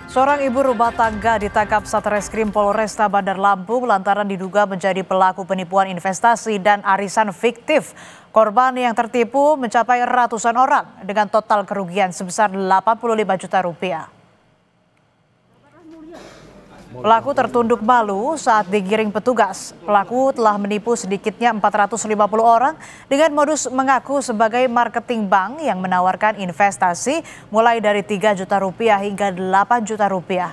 Seorang ibu rumah tangga ditangkap Satreskrim Polresta Bandar Lampung lantaran diduga menjadi pelaku penipuan investasi dan arisan fiktif. Korban yang tertipu mencapai ratusan orang dengan total kerugian sebesar 85 juta rupiah. Pelaku tertunduk malu saat digiring petugas. Pelaku telah menipu sedikitnya 450 orang dengan modus mengaku sebagai marketing bank yang menawarkan investasi mulai dari 3 juta rupiah hingga 8 juta rupiah.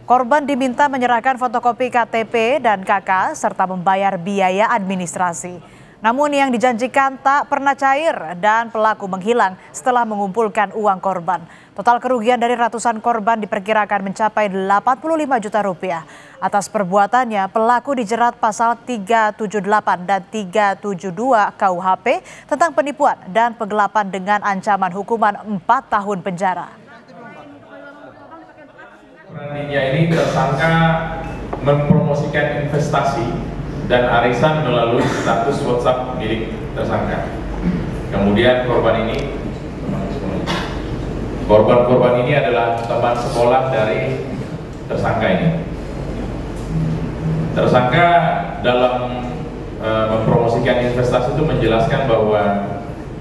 Korban diminta menyerahkan fotokopi KTP dan KK serta membayar biaya administrasi. Namun yang dijanjikan tak pernah cair dan pelaku menghilang setelah mengumpulkan uang korban. Total kerugian dari ratusan korban diperkirakan mencapai 85 juta rupiah. Atas perbuatannya, pelaku dijerat pasal 378 dan 372 KUHP tentang penipuan dan penggelapan dengan ancaman hukuman 4 tahun penjara. Perannya ini tersangka mempromosikan investasi dan arisan melalui status WhatsApp milik tersangka. Kemudian korban ini adalah teman sekolah dari tersangka ini. Tersangka dalam mempromosikan investasi itu menjelaskan bahwa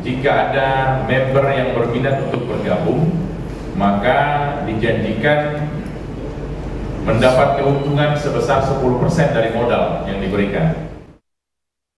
jika ada member yang berminat untuk bergabung, maka dijanjikan mendapat keuntungan sebesar 10% dari modal yang diberikan.